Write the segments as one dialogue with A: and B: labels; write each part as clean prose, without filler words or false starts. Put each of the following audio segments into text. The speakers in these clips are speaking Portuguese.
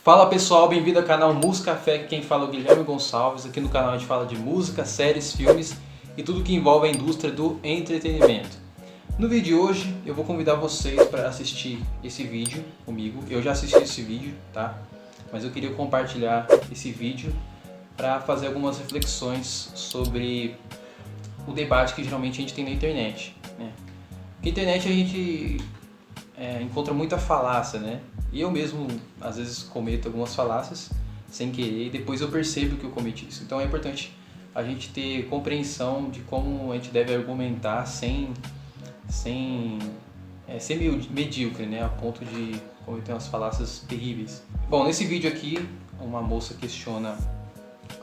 A: Fala pessoal, bem-vindo ao canal Música Café, quem fala é o Guilherme Gonçalves. Aqui no canal a gente fala de música, séries, filmes e tudo que envolve a indústria do entretenimento. No vídeo de hoje eu vou convidar vocês para assistir esse vídeo comigo. Eu já assisti esse vídeo, tá? Mas eu queria compartilhar esse vídeo para fazer algumas reflexões sobre o debate que geralmente a gente tem na internet, né? Na internet a gente encontra muita falácia, né? E eu mesmo, às vezes, cometo algumas falácias sem querer e depois eu percebo que eu cometi isso. Então é importante a gente ter compreensão de como a gente deve argumentar sem ser medíocre, né? A ponto de cometer umas falácias terríveis. Bom, nesse vídeo aqui, uma moça questiona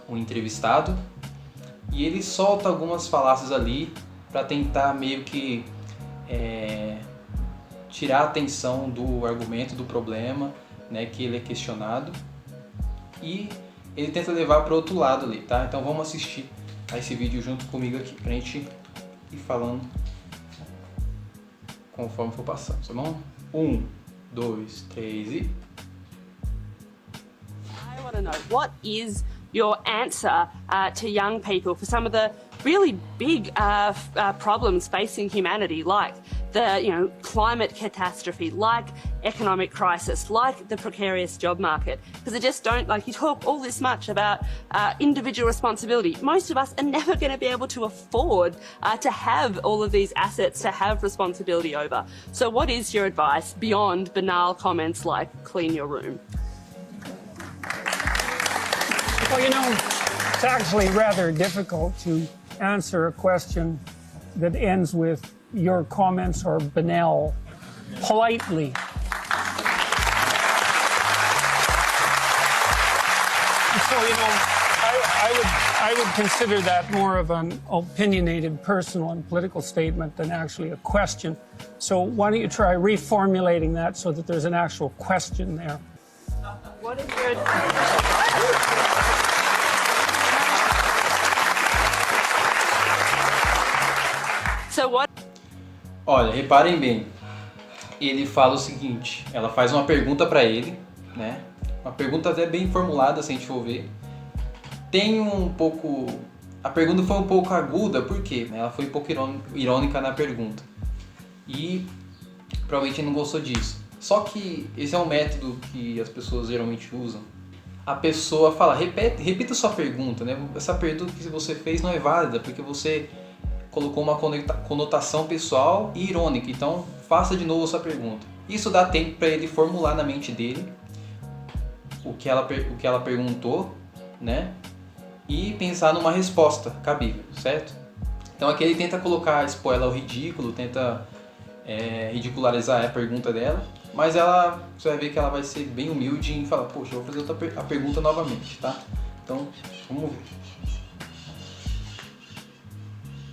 A: um entrevistado e ele solta algumas falácias ali para tentar meio que tirar a atenção do argumento, do problema, né, que ele é questionado, e ele tenta levar para o outro lado ali, tá? Então vamos assistir a esse vídeo junto comigo aqui, pra gente ir falando conforme for passando, tá bom? 1, 2, 3 e...
B: I want to know, what is your answer to young people for some of the really big problems facing humanity, like the climate catastrophe, like economic crisis, like the precarious job market? Because I just don't, like, you talk all this much about individual responsibility. Most of us are never going to be able to afford to have all of these assets to have responsibility over. So what is your advice beyond banal comments like clean your room?
C: Well, it's actually rather difficult to answer a question that ends with your comments are banal politely. So, I would consider that more of an opinionated personal and political statement than actually a question. So why don't you try reformulating that so that there's an actual question there?
B: What is your... So what...
A: Olha, reparem bem, ele fala o seguinte, ela faz uma pergunta para ele, né? Uma pergunta até bem formulada, se a gente for ver. A pergunta foi um pouco aguda, por quê? Ela foi um pouco irônica na pergunta. E provavelmente não gostou disso. Só que esse é um método que as pessoas geralmente usam. A pessoa fala, repita sua pergunta, né? Essa pergunta que você fez não é válida, porque você colocou uma conotação pessoal e irônica, então faça de novo a sua pergunta. Isso dá tempo para ele formular na mente dele o que ela perguntou, né? E pensar numa resposta cabível, certo? Então aqui ele tenta expor ela ao ridículo, tenta ridicularizar a pergunta dela, mas você vai ver que ela vai ser bem humilde e falar, poxa, eu vou fazer a pergunta novamente, tá? Então, vamos ver.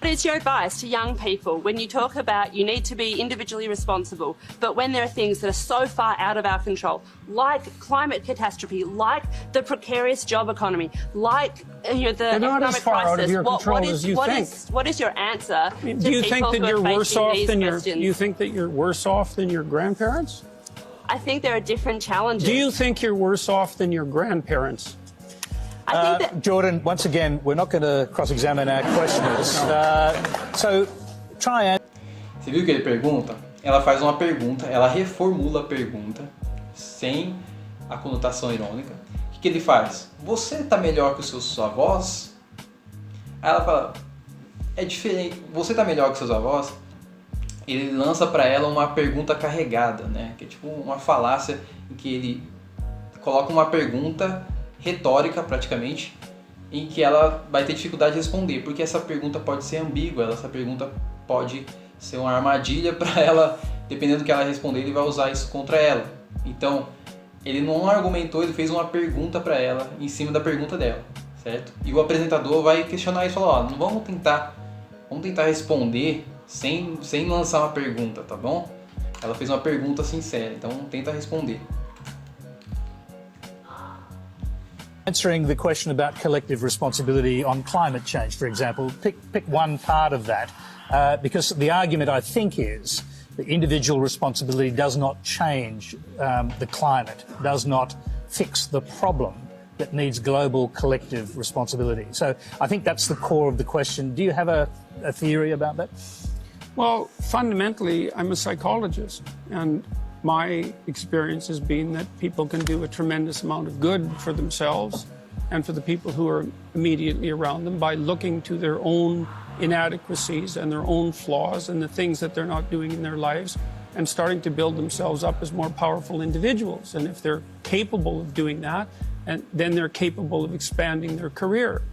B: What is your advice to young people when you talk about you need to be individually responsible, but when there are things that are so far out of our control, like climate catastrophe, like the precarious job economy, like the
C: They're not as
B: economic
C: far out of
B: crisis?
C: your control as you think.
B: What is your answer to
C: Do you think
B: people
C: that
B: who
C: you're
B: are
C: worse
B: facing
C: off
B: these
C: than
B: questions?
C: you think that you're worse off than your grandparents?
B: I think there are different challenges.
C: Do you think you're worse off than your grandparents?
B: I think that...
D: Jordan, once again, we're not going to cross-examine our questioners. So try and...
A: Você viu o que ele pergunta? Ela faz uma pergunta, ela reformula a pergunta, sem a conotação irônica. O que ele faz? Você tá melhor que os seus avós? Aí ela fala, é diferente, você tá melhor que seus avós? Ele lança para ela uma pergunta carregada, né? Que é tipo uma falácia em que ele coloca uma pergunta retórica praticamente, em que ela vai ter dificuldade de responder, porque essa pergunta pode ser ambígua, essa pergunta pode ser uma armadilha para ela, dependendo do que ela responder, ele vai usar isso contra ela. Então, ele não argumentou, ele fez uma pergunta para ela em cima da pergunta dela, certo? E o apresentador vai questionar isso e falar, não vamos tentar responder sem lançar uma pergunta, tá bom? Ela fez uma pergunta sincera, então tenta responder.
D: answering the question about collective responsibility on climate change, for example, pick one part of that, because the argument, I think, is that individual responsibility does not change the climate, does not fix the problem that needs global collective responsibility. So I think that's the core of the question. Do you have a theory about that?
C: Well, fundamentally, I'm a psychologist, and my experience has been that people can do a tremendous amount of good for themselves and for the people who are immediately around them by looking to their own inadequacies and their own flaws and the things that they're not doing in their lives and starting to build themselves up as more powerful individuals. And if they're capable of doing that, and then they're capable of expanding their career.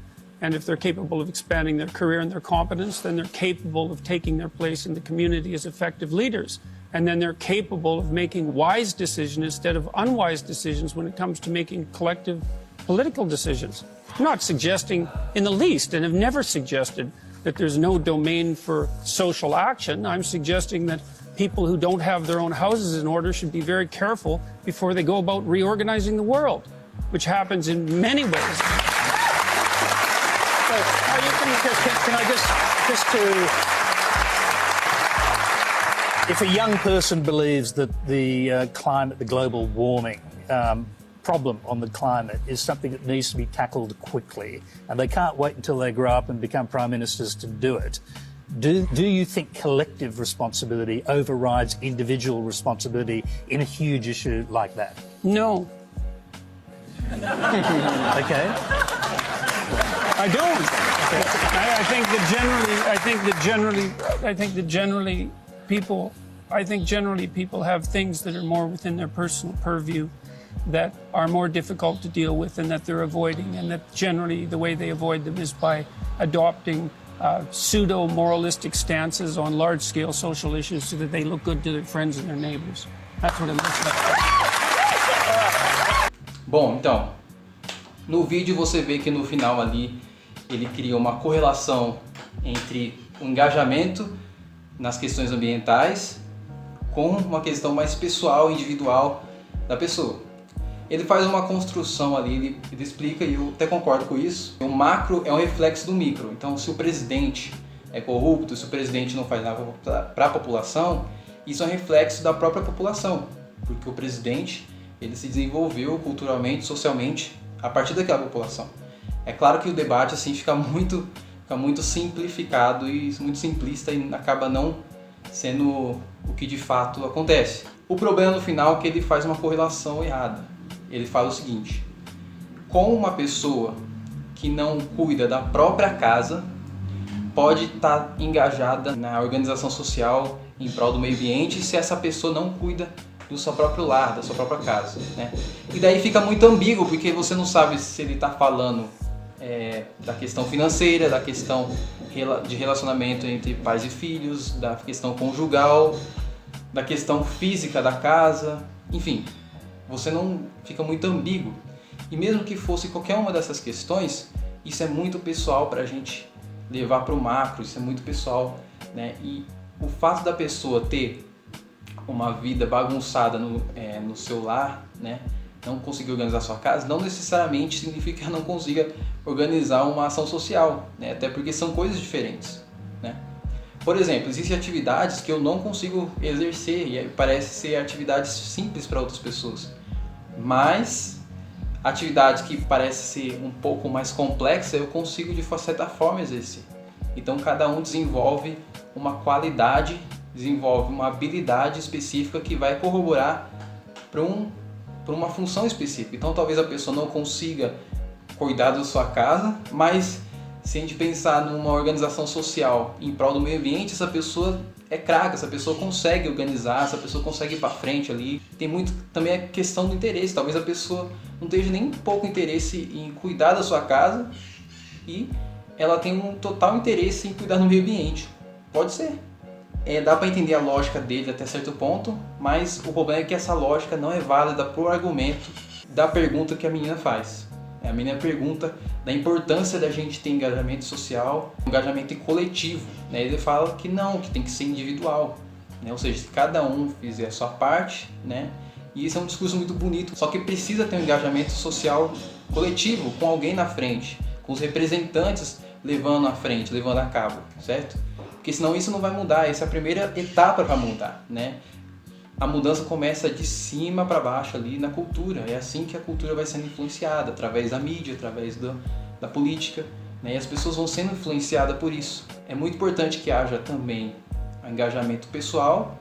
C: And if they're capable of expanding their career and their competence, then they're capable of taking their place in the community as effective leaders. And then they're capable of making wise decisions instead of unwise decisions when it comes to making collective political decisions. I'm not suggesting in the least, and have never suggested, that there's no domain for social action. I'm suggesting that people who don't have their own houses in order should be very careful before they go about reorganizing the world, which happens in many ways.
D: So, can I just to, if a young person believes that the climate, the global warming problem on the climate is something that needs to be tackled quickly, and they can't wait until they grow up and become prime ministers to do it, do you think collective responsibility overrides individual responsibility in a huge issue like that?
C: No.
D: Okay.
C: I don't. Okay. I think generally people have things that are more within their personal purview that are more difficult to deal with and that they're avoiding, and that generally the way they avoid them is by adopting pseudo-moralistic stances on large-scale social issues so that they look good to their friends and their neighbors. That's what I'm looking at.
A: Bom, então, no vídeo você vê que no final ali ele cria uma correlação entre o engajamento nas questões ambientais com uma questão mais pessoal, individual da pessoa. Ele faz uma construção ali, ele explica, e eu até concordo com isso. O macro é um reflexo do micro. Então, se o presidente é corrupto, se o presidente não faz nada para a população, isso é um reflexo da própria população, porque o presidente ele se desenvolveu culturalmente, socialmente a partir daquela população. É claro que o debate assim fica muito simplificado e muito simplista e acaba não sendo o que de fato acontece. O problema no final é que ele faz uma correlação errada. Ele fala o seguinte: com uma pessoa que não cuida da própria casa, pode estar engajada na organização social em prol do meio ambiente se essa pessoa não cuida do seu próprio lar, da sua própria casa, né? E daí fica muito ambíguo, porque você não sabe se ele está falando da questão financeira, da questão de relacionamento entre pais e filhos, da questão conjugal, da questão física da casa, enfim. Você não fica muito ambíguo. E mesmo que fosse qualquer uma dessas questões, isso é muito pessoal para a gente levar para o macro, isso é muito pessoal, né? E o fato da pessoa ter uma vida bagunçada no seu lar, né? Não conseguir organizar sua casa, não necessariamente significa que ela não consiga organizar uma ação social, né? Até porque são coisas diferentes, né? Por exemplo, existem atividades que eu não consigo exercer e parece ser atividades simples para outras pessoas, mas atividades que parecem ser um pouco mais complexas eu consigo de certa forma exercer. Então cada um desenvolve uma qualidade, desenvolve uma habilidade específica que vai corroborar para uma função específica. Então talvez a pessoa não consiga cuidar da sua casa, mas se a gente pensar numa organização social em prol do meio ambiente, essa pessoa é craque, essa pessoa consegue organizar, essa pessoa consegue ir para frente ali. Tem muito também a questão do interesse. Talvez a pessoa não tenha nem pouco interesse em cuidar da sua casa e ela tem um total interesse em cuidar do meio ambiente. Pode ser. Dá para entender a lógica dele até certo ponto, mas o problema é que essa lógica não é válida para o argumento da pergunta que a menina faz. A menina pergunta da importância da gente ter engajamento social, engajamento coletivo, né? Ele fala que não, que tem que ser individual, né? Ou seja, se cada um fizer a sua parte, né? E isso é um discurso muito bonito, só que precisa ter um engajamento social coletivo, com alguém na frente, com os representantes levando à frente, levando a cabo, certo? Porque senão isso não vai mudar, essa é a primeira etapa para mudar, né? a mudança começa de cima para baixo ali na cultura. É assim que a cultura vai sendo influenciada, através da mídia, através da política, né? E as pessoas vão sendo influenciadas por isso. É muito importante que haja também o engajamento pessoal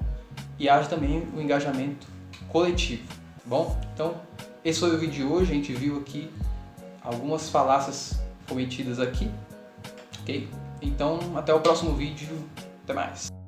A: e haja também o engajamento coletivo, tá bom? Então, esse foi o vídeo de hoje. A gente viu aqui algumas falácias cometidas aqui, ok? Então, até o próximo vídeo. Até mais.